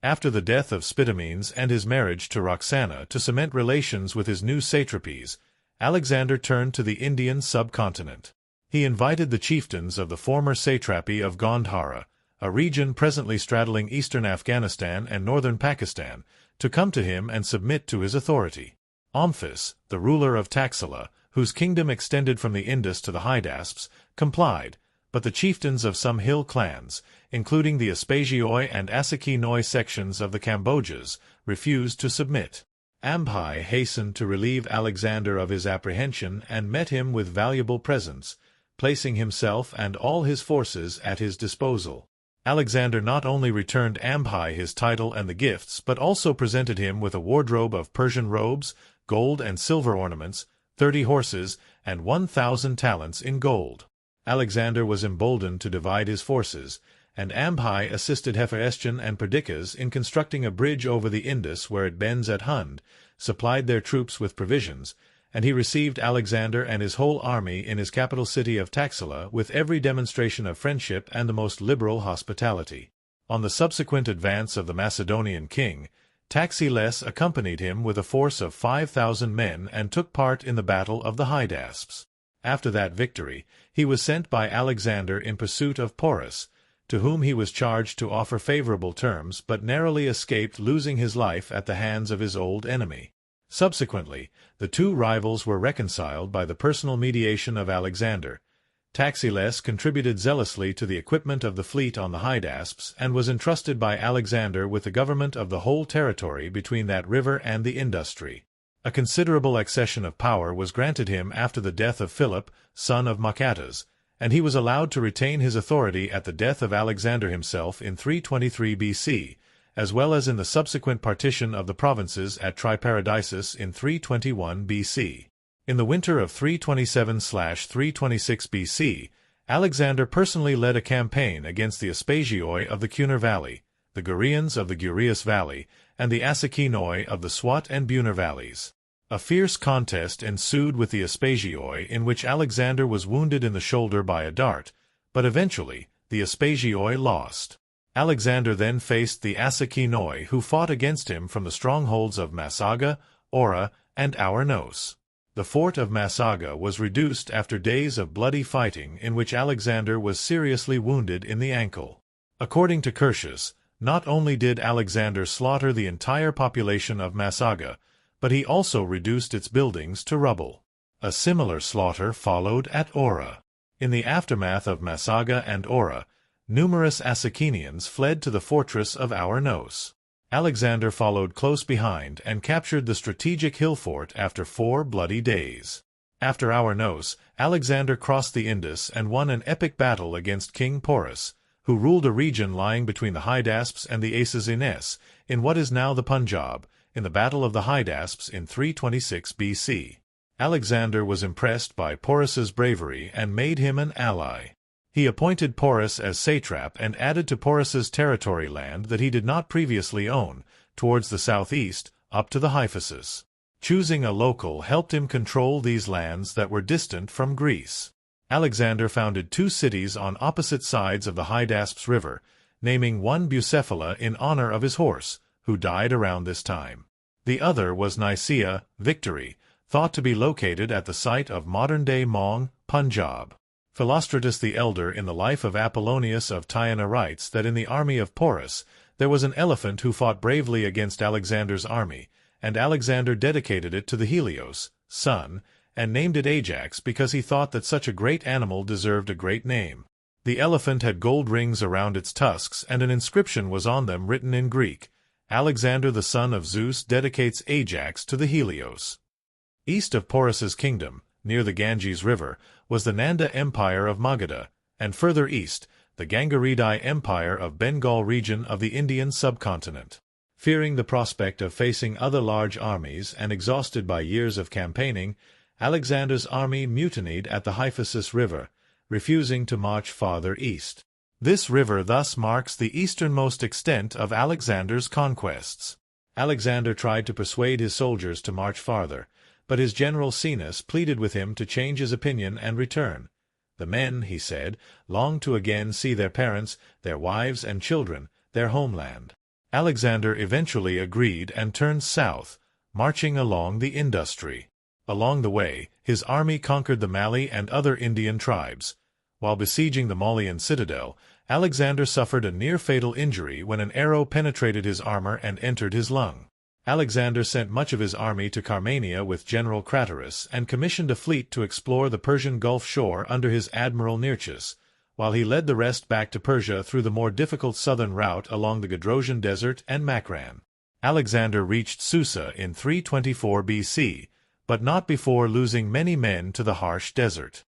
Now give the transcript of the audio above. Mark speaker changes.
Speaker 1: After the death of Spitamenes and his marriage to Roxana to cement relations with his new satrapies, Alexander turned to the Indian subcontinent. He invited the chieftains of the former satrapy of Gandhara, a region presently straddling eastern Afghanistan and northern Pakistan, to come to him and submit to his authority. Amphis, the ruler of Taxila, whose kingdom extended from the Indus to the Hydaspes, complied, but the chieftains of some hill clans, including the Aspagioi and Assakenoi sections of the Kambojas, refused to submit. Ambhi hastened to relieve Alexander of his apprehension and met him with valuable presents, placing himself and all his forces at his disposal. Alexander not only returned Ambhi his title and the gifts, but also presented him with a wardrobe of Persian robes, gold and silver ornaments, 30 horses, and 1,000 talents in gold. Alexander was emboldened to divide his forces, and Ambhi assisted Hephaestion and Perdiccas in constructing a bridge over the Indus where it bends at Hund, supplied their troops with provisions, and he received Alexander and his whole army in his capital city of Taxila with every demonstration of friendship and the most liberal hospitality. On the subsequent advance of the Macedonian king, Taxiles accompanied him with a force of 5,000 men and took part in the battle of the Hydaspes. After that victory, he was sent by Alexander in pursuit of Porus, to whom he was charged to offer favorable terms but narrowly escaped losing his life at the hands of his old enemy. Subsequently, the two rivals were reconciled by the personal mediation of Alexander. Taxiles contributed zealously to the equipment of the fleet on the Hydaspes and was entrusted by Alexander with the government of the whole territory between that river and the Industry. A considerable accession of power was granted him after the death of Philip, son of Machatas, and he was allowed to retain his authority at the death of Alexander himself in 323 BC, as well as in the subsequent partition of the provinces at Triparadisus in 321 BC. In the winter of 327/326 BC, Alexander personally led a campaign against the Aspagioi of the Cunner Valley, the Gurians of the Gurius Valley, and the Assakenoi of the Swat and Buner valleys. A fierce contest ensued with the Aspagioi in which Alexander was wounded in the shoulder by a dart, but eventually the Aspagioi lost. Alexander then faced the Assakenoi, who fought against him from the strongholds of Massaga, Ora, and Aurnos. The fort of Massaga was reduced after days of bloody fighting in which Alexander was seriously wounded in the ankle. According to Curtius, not only did Alexander slaughter the entire population of Massaga, but he also reduced its buildings to rubble. A similar slaughter followed at Ora. In the aftermath of Massaga and Ora, numerous Assakenians fled to the fortress of Aurnos. Alexander followed close behind and captured the strategic hill fort after 4 bloody days. After Aurnos, Alexander crossed the Indus and won an epic battle against King Porus, who ruled a region lying between the Hydaspes and the Assassines, in what is now the Punjab, in the Battle of the Hydaspes in 326 BC. Alexander was impressed by Porus's bravery and made him an ally. He appointed Porus as satrap and added to Porus's territory land that he did not previously own, towards the southeast, up to the Hyphasis. Choosing a local helped him control these lands that were distant from Greece. Alexander founded 2 cities on opposite sides of the Hydaspes River, naming one Bucephala in honor of his horse, who died around this time. The other was Nicaea, Victory, thought to be located at the site of modern-day Maung, Punjab. Philostratus the Elder in the Life of Apollonius of Tyana writes that in the army of Porus there was an elephant who fought bravely against Alexander's army, and Alexander dedicated it to the Helios, sun, and named it Ajax because he thought that such a great animal deserved a great name. The elephant had gold rings around its tusks, and an inscription was on them written in Greek. Alexander the son of Zeus dedicates Ajax to the Helios. East of Porus's kingdom, near the Ganges River, was the Nanda Empire of Magadha, and further east, the Gangaridai Empire of Bengal region of the Indian subcontinent. Fearing the prospect of facing other large armies and exhausted by years of campaigning, Alexander's army mutinied at the Hyphasis River, refusing to march farther east. This river thus marks the easternmost extent of Alexander's conquests. Alexander tried to persuade his soldiers to march farther, but his general Caenus pleaded with him to change his opinion and return. The men, he said, longed to again see their parents, their wives and children, their homeland. Alexander eventually agreed and turned south, marching along the Industry. Along the way, his army conquered the Mali and other Indian tribes. While besieging the Malian citadel, Alexander suffered a near-fatal injury when an arrow penetrated his armor and entered his lung. Alexander sent much of his army to Carmania with General Craterus and commissioned a fleet to explore the Persian Gulf shore under his admiral Nearchus, while he led the rest back to Persia through the more difficult southern route along the Gadrosian Desert and Makran. Alexander reached Susa in 324 BC, but not before losing many men to the harsh desert.